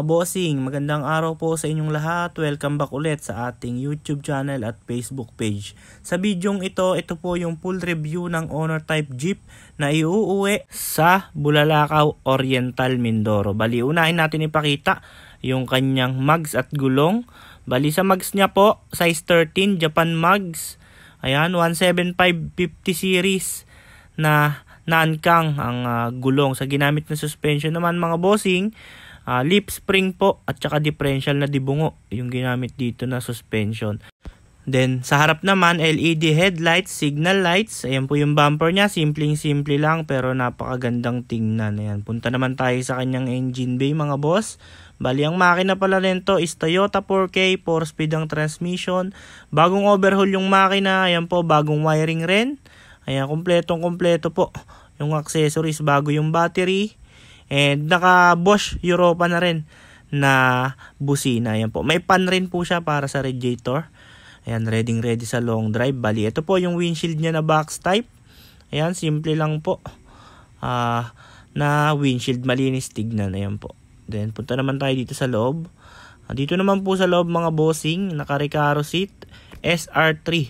Mga bossing, magandang araw po sa inyong lahat. Welcome back ulit sa ating YouTube channel at Facebook page. Sa bidyong ito po yung full review ng Honor Type Jeep na iuuwi sa Bulalakaw Oriental, Mindoro. Bali, unahin natin ipakita yung kanyang mags at gulong. Bali, sa mags niya po, size 13, Japan mags. Ayan, 175/50 series na nankang ang gulong. Sa ginamit na suspension naman mga bossing, lip spring po at saka differential na dibungo yung ginamit dito na suspension. Then sa harap naman, LED headlights, signal lights. Ayan po yung bumper niya, simpleng-simple lang pero napakagandang tingnan. Ayan, punta naman tayo sa kanyang engine bay mga boss. Bali, ang makina pala nito is Toyota 4K, 4-speed ang transmission. Bagong overhaul yung makina. Ayan po, bagong wiring rin. Ayan, kompletong-kompleto po yung accessories, bago yung battery. And naka Bosch Europa na rin na busina. Ayan po, may pan rin po siya para sa radiator. Ayan, ready sa long drive. Bali, ito po yung windshield niya na box type. Ayan, simple lang po na windshield, malinis tignan. Ayan po. Then punta naman tayo dito sa loob. Dito naman po sa loob mga bossing, naka-Recaro seat, SR3.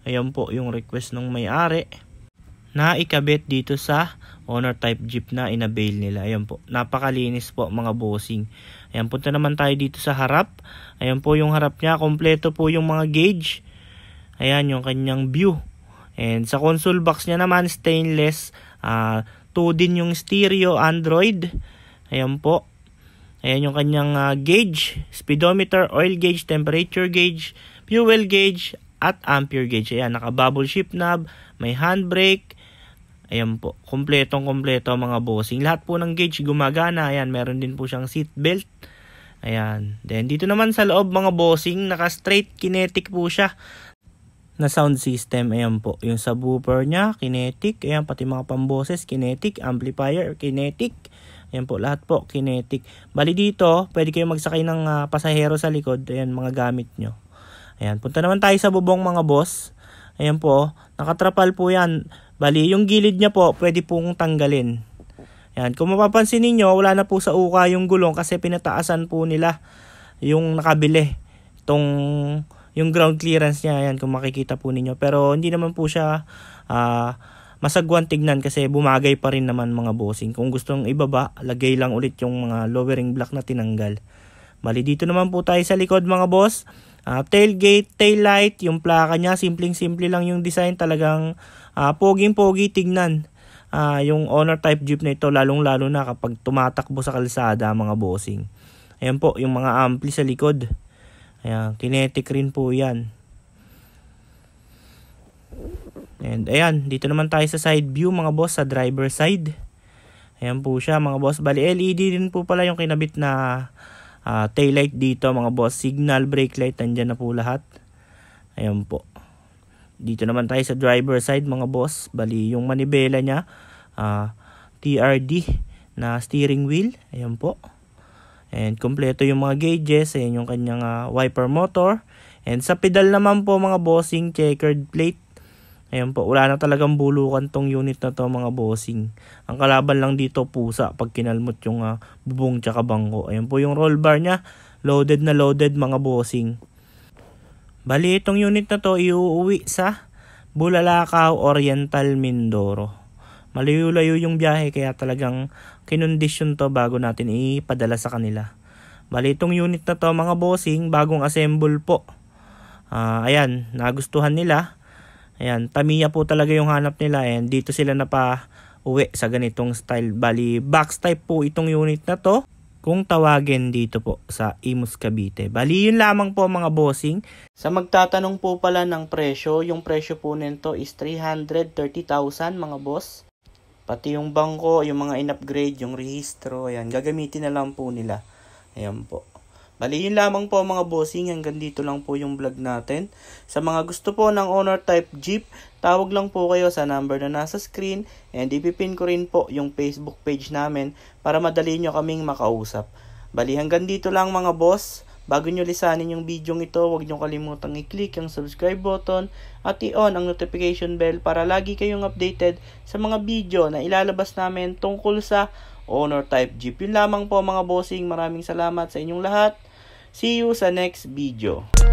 Ayan po yung request ng may-ari na ikabit dito sa Honor Type Jeep na inabail nila. Ayan po, napakalinis po mga bossing. Ayan, punta naman tayo dito sa harap. Ayan po yung harap niya, kompleto po yung mga gauge. Ayan yung kanyang view. And sa console box niya naman, stainless. 2 din yung stereo Android. Ayan po. Ayan yung kanyang gauge, speedometer, oil gauge, temperature gauge, fuel gauge, at ampere gauge. Ayan, naka-bubble shift knob, may handbrake. Ayan po, kompletong-kompleto mga bossing. Lahat po ng gauge gumagana. Ayan, meron din po siyang seat belt. Ayan. Then dito naman sa loob mga bossing, naka-straight kinetic po siya na sound system. Ayan po, yung subwoofer niya, kinetic. Ayan, pati mga pamboses, kinetic. Amplifier, kinetic. Ayan po, lahat po, kinetic. Bali dito, pwede kayo magsakay ng pasahero sa likod. Ayan, mga gamit nyo. Ayan, punta naman tayo sa bubong mga boss. Ayan po, nakatrapal po yan. Bali, yung gilid niya po, pwede pong tanggalin. Ayan, kung mapapansin niyo, wala na po sa uka yung gulong kasi pinataasan po nila yung nakabili. Yung ground clearance niya, ayan, kung makikita po ninyo. Pero hindi naman po siya masagwan tignan kasi bumagay pa rin naman mga bossing. Kung gustong ibaba, lagay lang ulit yung mga lowering block na tinanggal. Bali, dito naman po tayo sa likod mga boss. Tailgate, taillight, yung plaka niya, simpleng-simple lang yung design, talagang poging-pogi tignan. Yung Honor Type Jeep na ito, lalong-lalo na kapag tumatakbo sa kalsada mga bossing. Ayan po, yung mga ampli sa likod. Ayan, kinetic rin po yan. And ayan, dito naman tayo sa side view mga boss, sa driver side. Ayan po siya mga boss. Bali, LED din po pala yung kinabit na taillight dito mga boss. Signal, brake light, nandyan na po lahat. Ayan po. Dito naman tayo sa driver side mga boss. Bali yung manibela niya, TRD na steering wheel. Ayan po. And kompleto yung mga gauges. Ayan yung kanyang wiper motor. And sa pedal naman po mga bossing, checkered plate. Ayan po, wala na talagang bulukan tong unit na to mga bossing. Ang kalaban lang dito pusa pag kinalmot yung bubong tsaka bangko. Ayan po yung roll bar niya, loaded na loaded mga bossing. Bali itong unit na to iuuwi sa Bulalakaw Oriental, Mindoro. Malayo-layo yung biyahe kaya talagang kinondisyon to bago natin ipadala sa kanila. Bali itong unit na to mga bossing, bagong assemble po. Ayan, nagustuhan nila. Ayan, Tamiya po talaga yung hanap nila and dito sila uwi sa ganitong style. Bali, box type po itong unit na to kung tawagin dito po sa Imus, Cavite. Bali, yun lamang po mga bossing. Sa magtatanong po pala ng presyo, yung presyo po nito is 330,000 mga boss. Pati yung bangko, yung mga in-upgrade, yung rehistro, ayan, gagamitin na lang po nila. Ayan po. Bali, yun lamang po mga bossing. Hanggang dito lang po yung vlog natin. Sa mga gusto po ng Honor Type Jeep, tawag lang po kayo sa number na nasa screen. And ipipin ko rin po yung Facebook page namin para madali nyo kaming makausap. Bali, hanggang dito lang mga boss. Bago nyo lisanin yung video ito, huwag nyo kalimutang i-click ang subscribe button at i-on ang notification bell para lagi kayong updated sa mga video na ilalabas namin tungkol sa Honor Type Jeep. Yun lamang po mga bossing, maraming salamat sa inyong lahat. See you sa next video.